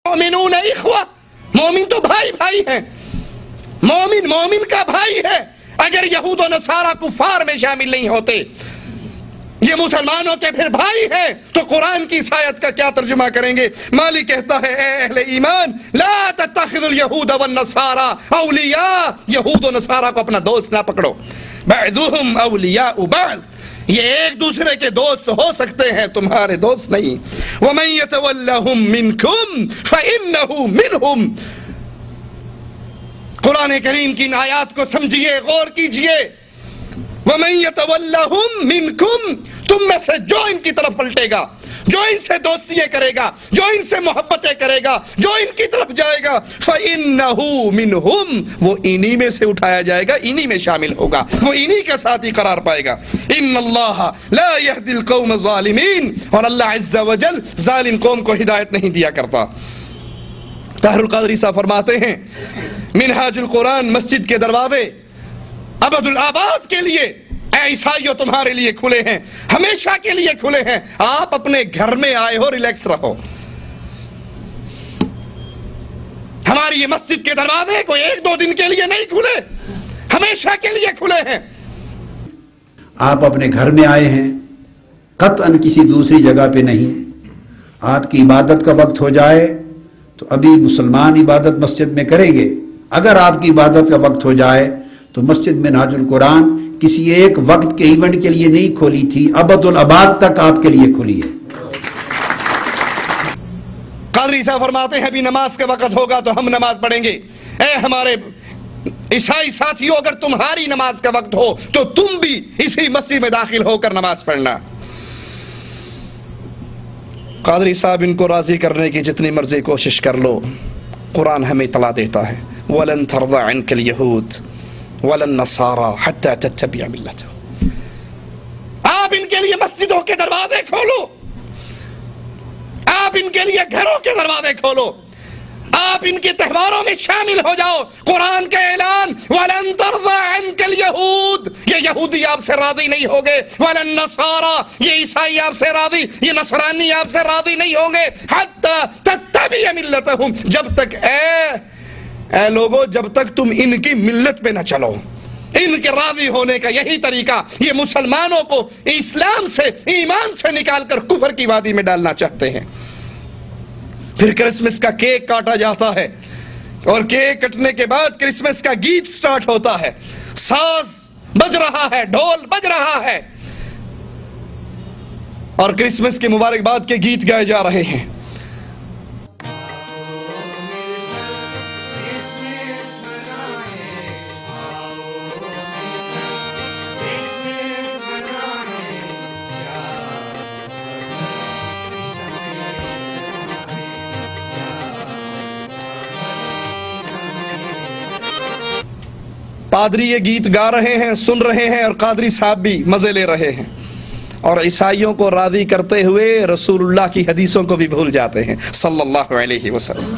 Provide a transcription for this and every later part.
مومنون اخوہ، مومن تو بھائی بھائی ہیں، مومن کا بھائی ہے۔ اگر یہود و نصارہ کفار میں شامل نہیں ہوتے، یہ مسلمانوں کے پھر بھائی ہیں، تو قرآن کی اس آیت کا کیا ترجمہ کریں گے؟ مالک کہتا ہے اے اہل ایمان لا تتخذوا اليہود والنصارى اولیاء، یہود و نصارہ کو اپنا دوست نہ پکڑو، بعضهم اولیاء بعض، یہ ایک دوسرے کے دوست ہو سکتے ہیں، تمہارے دوست نہیں۔ ومن يتولهم منکم فانه منهم، قرآن کریم کی ان آیات کو سمجھیے، غور کیجئے۔ وَمَن يَتَوَلَّهُمْ مِنْكُمْ، تم میں سے جو ان کی طرف پلٹے گا، جو ان سے دوستیاں کرے گا، جو ان سے محبتیں کرے گا، جو ان کی طرف جائے گا، فَإِنَّهُ مِنْهُمْ، وہ انہی میں سے اٹھایا جائے گا، انہی میں شامل ہوگا، وہ انہی کے ساتھ ہی قرار پائے گا۔ إِنَّ اللَّهَ لَا يَهْدِي الْقَوْمَ الظَّالِمِينَ، اور اللہ عز و جل ظالم قوم کو ہدایت نہیں دیا کرتا۔ طاہر القادری صاحب فرماتے ہیں منہاج القرآن مسجد کے دروازے ابد الآباد کے لیے اے عیسائیوں تمہارے لیے کھلے ہیں، ہمیشہ کے لیے کھلے ہیں، آپ اپنے گھر میں آئے ہو، ریلیکس رہو۔ ہماری یہ مسجد کے دروازے کوئی ایک دو دن کے لیے نہیں کھلے، ہمیشہ کے لیے کھلے ہیں۔ آپ اپنے گھر میں آئے ہیں، قطعاً کسی دوسری جگہ پہ نہیں۔ آپ کی عبادت کا وقت ہو جائے تو ابھی مسلمان عبادت مسجد میں کریں گے، اگر آپ کی عبادت کا وقت ہو جائے تو مسجد منہاج القرآن کسی ایک وقت کے ایونٹ کے لیے نہیں کھولی تھی، ابد الآباد تک آپ کے لیے کھلی ہے۔ قادری صاحب فرماتے ہیں ابھی نماز کا وقت ہوگا تو ہم نماز پڑھیں گے۔ اے ہمارے عیسائی ساتھیوں، اگر تمہاری نماز کا وقت ہو تو تم بھی اسی مسجد میں داخل ہو کر نماز پڑھنا۔ قادری صاحب ان کو راضی کرنے کی جتنی مرضی کوشش کر لو، قرآن ہمیں اطلاع دیتا ہے وَلَن تَرْضَ عَنْكَ الْيَهُودُ وَلَا النَّصَارَى حَتَّى تَتَّبِعَ مِلَّتَهُمْ۔ آپ ان کے لیے مسجدوں کے دروازے کھولو، آپ ان کے لیے گھروں کے دروازے کھولو، آپ ان کے تہواروں میں شامل ہو جاؤ۔ قرآن کا اعلان وَلَن تَرْضَ عَنْكَ الْيَهُودُ، یہ یہودی آپ سے راضی نہیں ہوں گے، وَلَا النَّصَارَى، یہ عیسائی آپ سے راضی، یہ نصرانی آپ سے راضی نہیں ہوں گے، حَتَّى تَتَّبِعَ مِلَّتَهُمْ، جب تک اے لوگو جب تک تم ان کی ملت پہ نہ چلو۔ ان کے راضی ہونے کا یہی طریقہ، یہ مسلمانوں کو اسلام سے، ایمان سے نکال کر کفر کی وادی میں ڈالنا چاہتے ہیں۔ پھر کرسمس کا کیک کاٹا جاتا ہے، اور کیک کٹنے کے بعد کرسمس کا گیت سٹارٹ ہوتا ہے، ساز بج رہا ہے، ڈھول بج رہا ہے، اور کرسمس کے مبارکباد کے گیت گائے جا رہے ہیں۔ پادری یہ گیت گا رہے ہیں، سن رہے ہیں، اور قادری صاحب بھی مزے لے رہے ہیں، اور عیسائیوں کو راضی کرتے ہوئے رسول اللہ کی حدیثوں کو بھی بھول جاتے ہیں صلی اللہ علیہ وسلم۔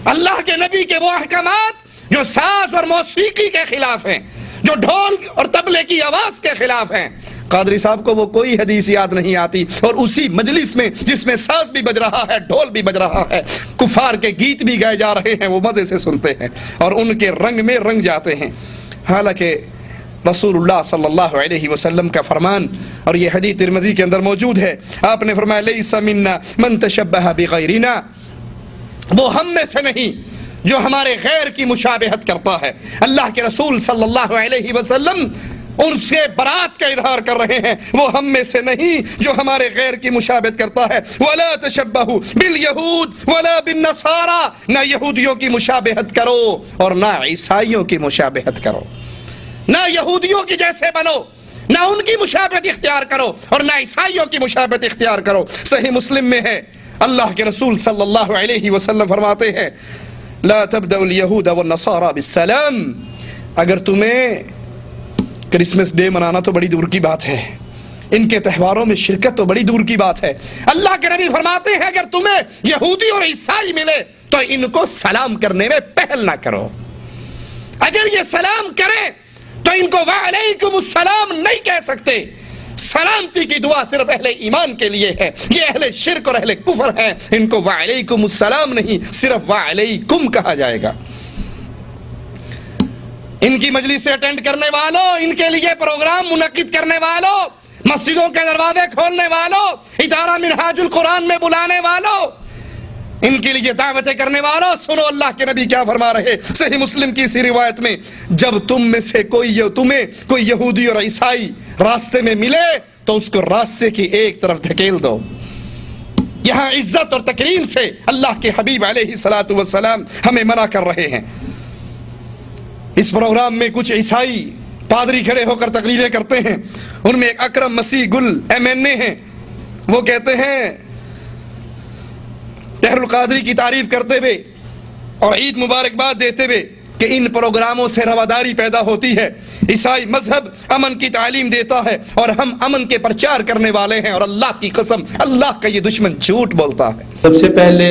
اللہ کے نبی کے وہ احکامات جو ساز اور موسیقی کے خلاف ہیں، جو ڈھول اور طبلے کی آواز کے خلاف ہیں، قادری صاحب کو وہ کوئی حدیث یاد نہیں آتی، اور اسی مجلس میں جس میں ساز بھی بج رہا ہے، ڈھول بھی بج رہا ہے، کفار کے گیت بھی گائے جا رہے ہیں، وہ مزے سے سنتے ہیں اور ان کے رنگ میں رنگ جاتے ہیں۔ حالانکہ رسول اللہ صلی اللہ علیہ وسلم کا فرمان، اور یہ حدیث ترمذی کے اندر موجود ہے، آپ نے فرمایا لیس منا من تشبہ بغیرنا، وہ ہم میں سے نہیں جو ہمارے غیر کی مشابہت کرتا ہے۔ اللہ کے رسول صلی اللہ علیہ وسلم ان سے برات کا اظہار کر رہے ہیں، وہ ہم میں سے نہیں جو ہمارے غیر کی مشابہت کرتا ہے۔ وَلَا تَشَبَّهُ بِالْيَهُودِ وَلَا بِالنَّصَارَى، نہ یہودیوں کی مشابہت کرو اور نہ عیسائیوں کی مشابہت کرو، نہ یہودیوں کی جیسے بنو، نہ ان کی مشابہت اختیار کرو اور نہ عیسائیوں کی مشابہت اختیار کرو۔ صحیح مسلم میں ہے، اللہ کے رسول صلی اللہ علیہ وسلم فرماتے ہیں لا تبدأ اليہود والنصارى بالسلام، اگر تمہیں کرسمس ڈے منانا تو بڑی دور کی بات ہے، ان کے تہواروں میں شرکت تو بڑی دور کی بات ہے، اللہ کے نبی فرماتے ہیں اگر تمہیں یہودی اور عیسائی ملے تو ان کو سلام کرنے میں پہل نہ کرو، اگر یہ سلام کریں تو ان کو وعلیکم السلام نہیں کہہ سکتے، سلامتی کی دعا صرف اہل ایمان کے لیے ہے. یہ اہل شرک اور اہل کفر ہیں, ان کو وعلیکم السلام نہیں, صرف وعلیکم کہا جائے گا. ان کی مجلس سے اٹینڈ کرنے والوں, ان کے لیے پروگرام منعقد کرنے والوں, مسجدوں کے دروازے کھولنے والوں, ادارہ منہاج القرآن میں بلانے والوں, ان کے لیے دعوتیں کرنے والوں, سنو اللہ کے نبی کیا فرما رہے. صحیح مسلم کی اسی روایت میں, جب تم میں سے تمہیں کوئی یہودی اور عیسائی راستے میں ملے تو اس کو راستے کی ایک طرف دھکیل دو. یہاں عزت اور تکریم سے اللہ کے حبیب علیہ الصلوۃ والسلام ہمیں منع کر رہے ہیں. اس پروگرام میں کچھ عیسائی پادری کھڑے ہو کر تقریریں کرتے ہیں. ان میں ایک اکرم مسیح گل MNA ہیں, وہ کہتے ہیں طاہر القادری کی تعریف کرتے ہوئے اور عید مبارکباد دیتے ہوئے کہ ان پروگراموں سے رواداری پیدا ہوتی ہے. عیسائی مذہب امن کی تعلیم دیتا ہے اور ہم امن کے پرچار کرنے والے ہیں, اور اللہ کی قسم اللہ کا یہ دشمن جھوٹ بولتا ہے. سب سے پہلے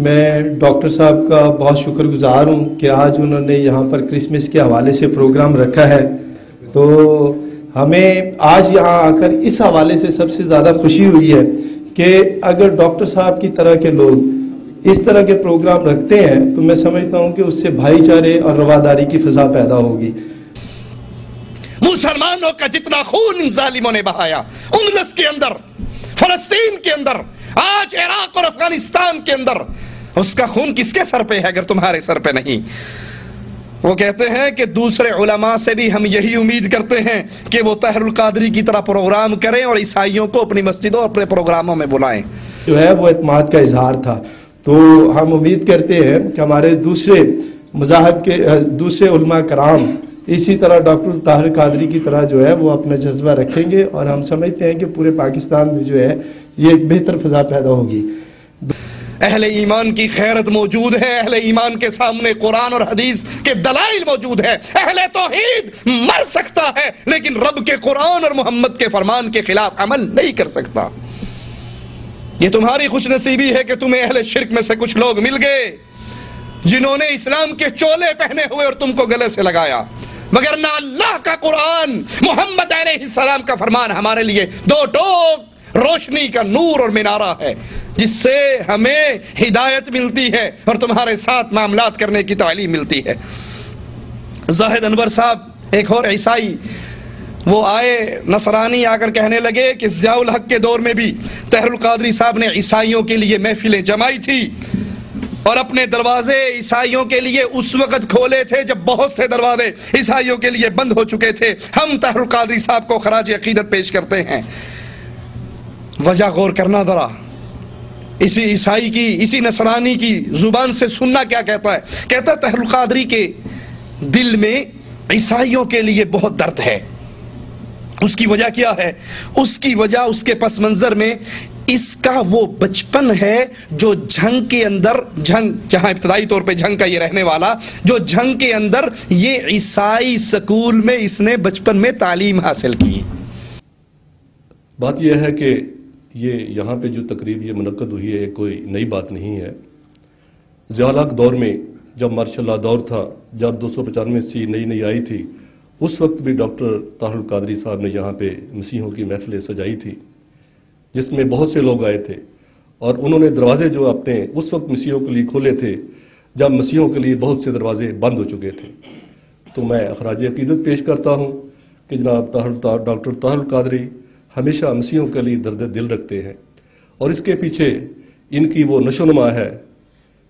میں ڈاکٹر صاحب کا بہت شکر گزار ہوں کہ آج انہوں نے یہاں پر کرسمس کے حوالے سے پروگرام رکھا ہے. تو ہمیں آج یہاں آ کر اس حوالے سے سب سے زیادہ خوشی ہوئی ہے کہ اگر ڈاکٹر صاحب کی طرح کے لوگ اس طرح کے پروگرام رکھتے ہیں تو میں سمجھتا ہوں کہ اس سے بھائی چارے اور رواداری کی فضا پیدا ہوگی. مسلمانوں کا جتنا خون ان ظالموں نے بہایا اندلس کے اندر, فلسطین کے اندر, آج عراق اور افغانستان کے اندر, اس کا خون کس کے سر پہ ہے اگر تمہارے سر پہ نہیں؟ وہ کہتے ہیں کہ دوسرے علماء سے بھی ہم یہی امید کرتے ہیں کہ وہ طاہر القادری کی طرح پروگرام کریں اور عیسائیوں کو اپنی مسجدوں اپنے پروگراموں میں بلائیں. جو ہے وہ اعتماد کا اظہار تھا. تو ہم امید کرتے ہیں کہ ہمارے دوسرے مذاہب کے دوسرے علماء کرام اسی طرح ڈاکٹر طاہر قادری کی طرح جو ہے وہ اپنا جذبہ رکھیں گے, اور ہم سمجھتے ہیں کہ پورے پاکستان میں جو ہے یہ ایک بہتر فضا پیدا ہوگی. اہل ایمان کی خیرت موجود ہے, اہل ایمان کے سامنے قرآن اور حدیث کے دلائل موجود ہے. اہل توحید مر سکتا ہے لیکن رب کے قرآن اور محمد کے فرمان کے خلاف عمل نہیں کر سکتا. یہ تمہاری خوش نصیبی ہے کہ تمہیں اہل شرک میں سے کچھ لوگ مل گئے جنہوں نے اسلام کے چولے پہنے ہوئے اور تم کو گلے سے لگایا, مگر نہ اللہ کا قرآن محمد علیہ السلام کا فرمان ہمارے لیے دو ٹوک روشنی کا نور اور مینارہ ہے جس سے ہمیں ہدایت ملتی ہے اور تمہارے ساتھ معاملات کرنے کی تعلیم ملتی ہے. زاہد انور صاحب ایک اور عیسائی وہ آئے, نصرانی آ کر کہنے لگے کہ ضیاء الحق کے دور میں بھی طاہر القادری صاحب نے عیسائیوں کے لیے محفلیں جمائی تھی اور اپنے دروازے عیسائیوں کے لیے اس وقت کھولے تھے جب بہت سے دروازے عیسائیوں کے لیے بند ہو چکے تھے. ہم طاہر القادری صاحب کو خراج عقیدت پیش کرتے ہیں. وجہ غور کرنا ذرا, اسی عیسائی کی اسی نصرانی کی زبان سے سننا کیا کہتا ہے. کہتا ہے طاہر القادری کے دل میں عیسائیوں کے لیے بہت درد ہے. اس کی وجہ کیا ہے؟ اس کی وجہ اس کے پس منظر میں اس کا وہ بچپن ہے جو جھنگ کے اندر, جھنگ جہاں ابتدائی طور پہ جھنگ کا یہ رہنے والا, جو جھنگ کے اندر یہ عیسائی سکول میں اس نے بچپن میں تعلیم حاصل کی. بات یہ ہے کہ یہ یہاں پہ جو تقریب یہ منعقد ہوئی ہے کوئی نئی بات نہیں ہے. ضیاء الحق دور میں جب ماشاء اللہ دور تھا, جب 295 نئی آئی تھی, اس وقت بھی ڈاکٹر طاہر القادری صاحب نے یہاں پہ مسیحوں کی محفلیں سجائی تھی جس میں بہت سے لوگ آئے تھے, اور انہوں نے دروازے جو اپنے اس وقت مسیحوں کے لیے کھولے تھے جب مسیحوں کے لیے بہت سے دروازے بند ہو چکے تھے. تو میں خراج عقیدت پیش کرتا ہوں کہ جناب ڈاکٹر طاہر القادری ہمیشہ مسیحوں کے لیے درد دل رکھتے ہیں, اور اس کے پیچھے ان کی وہ نشو نما ہے,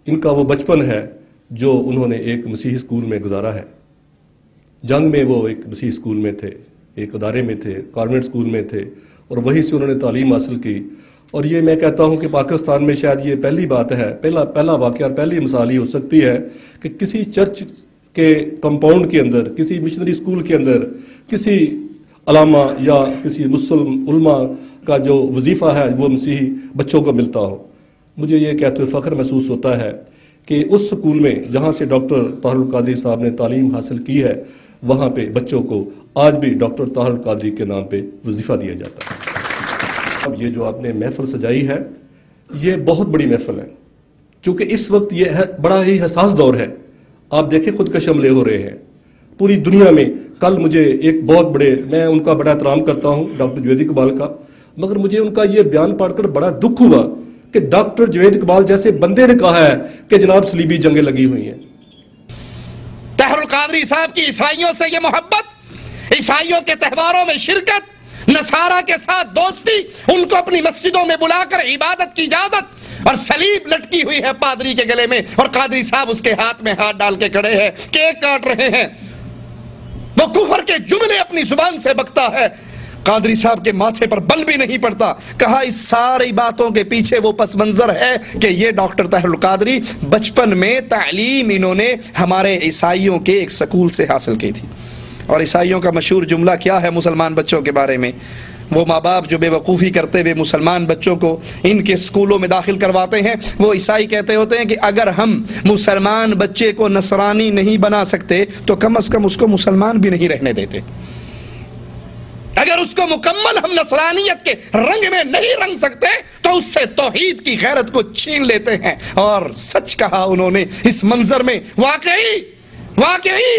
ان کا وہ بچپن ہے جو انہوں نے ایک مسیحی اسکول میں گزارا ہے. جنگ میں وہ ایک مسیحی اسکول میں تھے, ایک ادارے میں تھے, کانوینٹ اسکول میں تھے, اور وہیں سے انہوں نے تعلیم حاصل کی. اور یہ میں کہتا ہوں کہ پاکستان میں شاید یہ پہلی بات ہے, پہلا واقعہ, پہلی مثال ہی ہو سکتی ہے کہ کسی چرچ کے کمپاؤنڈ کے اندر, کسی مشنری اسکول کے اندر کسی علامہ یا کسی مسلم علماء کا جو وظیفہ ہے وہ مسیحی بچوں کو ملتا ہو. مجھے یہ کہتے ہوئے فخر محسوس ہوتا ہے کہ اس سکول میں جہاں سے ڈاکٹر طاہر القادری صاحب نے تعلیم حاصل کی ہے وہاں پہ بچوں کو آج بھی ڈاکٹر طاہر القادری کے نام پہ وظیفہ دیا جاتا ہے. اب یہ جو آپ نے محفل سجائی ہے یہ بہت بڑی محفل ہے, چونکہ اس وقت یہ بڑا ہی حساس دور ہے. آپ دیکھیں خودکش حملے ہو رہے ہیں, پوری دنیا میں کل مجھے ایک بہت بڑے، میں ان کا بڑا احترام کرتا ہوں، ڈاکٹر جوید اقبال کا، مگر مجھے ان کا یہ بیان پڑھ کر بڑا دکھ ہوا کہ ڈاکٹر جوید اقبال جیسے بندے نے کہا ہے کہ جناب صلیبی جنگیں لگی ہوئی ہیں۔ طاہر القادری صاحب کی عیسائیوں سے یہ محبت، عیسائیوں کے تہواروں میں شرکت، نصارہ کے ساتھ دوستی، ان کو اپنی مسجدوں میں بلا کر عبادت کی اجازت، اور صلیب لٹکی ہوئی ہے پادری کے گلے میں اور قادری صاحب اس کے ہاتھ میں ہاتھ ڈال کے کھڑے ہیں، کیک کاٹ رہے ہیں، وہ کفر کے جملے اپنی زبان سے بکتا ہے، قادری صاحب کے ماتھے پر بل بھی نہیں پڑتا۔ کہا اس ساری باتوں کے پیچھے وہ پس منظر ہے کہ یہ ڈاکٹر طاہر القادری بچپن میں تعلیم انہوں نے ہمارے عیسائیوں کے ایک سکول سے حاصل کی تھی۔ اور عیسائیوں کا مشہور جملہ کیا ہے مسلمان بچوں کے بارے میں؟ وہ ماں باپ جو بے وقوفی کرتے ہوئے مسلمان بچوں کو ان کے سکولوں میں داخل کرواتے ہیں، وہ عیسائی کہتے ہوتے ہیں کہ اگر ہم مسلمان بچے کو نصرانی نہیں بنا سکتے تو کم از کم اس کو مسلمان بھی نہیں رہنے دیتے۔ اگر اس کو مکمل ہم نصرانیت کے رنگ میں نہیں رنگ سکتے تو اس سے توحید کی غیرت کو چھین لیتے ہیں۔ اور سچ کہا انہوں نے اس منظر میں، واقعی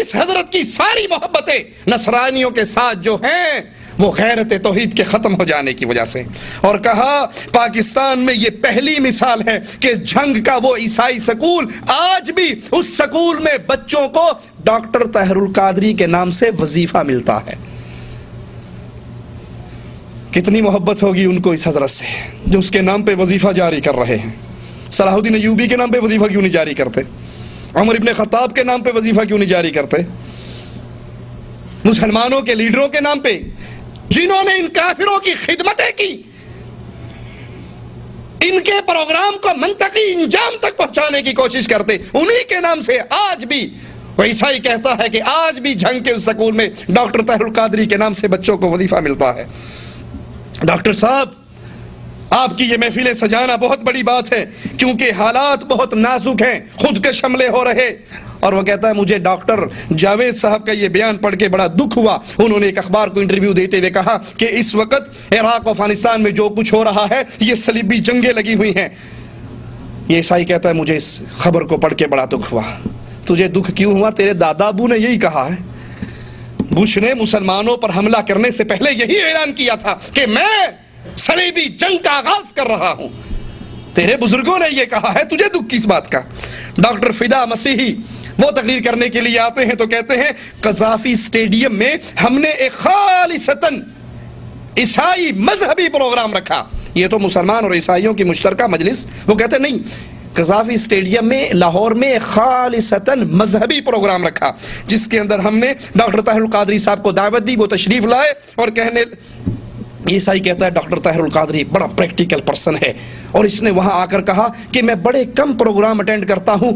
اس حضرت کی ساری محبتیں نصرانیوں کے ساتھ جو ہیں وہ غیرت توحید کے ختم ہو جانے کی وجہ سے۔ اور کہا پاکستان میں یہ پہلی مثال ہے کہ جنگ کا وہ عیسائی سکول آج بھی اس سکول میں بچوں کو ڈاکٹر طاہر القادری کے نام سے وظیفہ ملتا ہے۔ کتنی محبت ہوگی ان کو اس حضرت سے جو اس کے نام پہ وظیفہ جاری کر رہے ہیں۔ صلاح الدین ایوبی کے نام پہ وظیفہ کیوں نہیں جاری کرتے؟ عمر ابن خطاب کے نام پہ وظیفہ کیوں نہیں جاری کرتے؟ مسلمانوں کے لیڈروں کے نام پہ جنہوں نے ان کافروں کی خدمتیں کی، ان کے پروگرام کو منطقی انجام تک پہنچانے کی کوشش کرتے، انہی کے نام سے آج بھی وہ عیسائی کہتا ہے کہ آج بھی جنگ کے اس سکول میں ڈاکٹر طاہر القادری کے نام سے بچوں کو وظیفہ ملتا ہے۔ ڈاکٹر صاحب، آپ کی یہ محفلیں سجانا بہت بڑی بات ہے کیونکہ حالات بہت نازک ہیں، خودکش حملے ہو رہے۔ اور وہ کہتا ہے مجھے ڈاکٹر جاوید صاحب کا یہ بیان پڑھ کے بڑا دکھ ہوا۔ انہوں نے ایک اخبار کو انٹرویو دیتے ہوئے کہا کہ اس وقت عراق و افغانستان میں جو کچھ ہو رہا ہے یہ صلیبی جنگیں لگی ہوئی ہیں۔ یہ عیسائی کہتا ہے مجھے اس خبر کو پڑھ کے بڑا دکھ ہوا۔ تجھے دکھ کیوں ہوا؟ تیرے دادا ابو نے یہی کہا ہے۔ بش نے مسلمانوں پر حملہ کرنے سے پہلے یہی اعلان کیا تھا کہ میں صلیبی جنگ کا آغاز کر رہا ہوں۔ تیرے بزرگوں نے یہ کہا ہے، تجھے دکھ کس بات کا؟ ڈاکٹر فدا مسیحی وہ تقریر کرنے کے لیے آتے ہیں تو کہتے ہیں قذافی اسٹیڈیم میں ہم نے ایک خالصتاً عیسائی مذہبی پروگرام رکھا۔ یہ تو مسلمان اور عیسائیوں کی مشترکہ مجلس، وہ کہتے ہیں نہیں، قذافی اسٹیڈیم میں لاہور میں خالصتاً مذہبی پروگرام رکھا جس کے اندر ہم نے ڈاکٹر طاہر القادری صاحب کو دعوت دی، وہ تشریف لائے اور کہنے، عیسائی کہتا ہے ڈاکٹر طاہر القادری بڑا پریکٹیکل پرسن ہے اور اس نے وہاں آ کر کہا کہ میں بڑے کم پروگرام اٹینڈ کرتا ہوں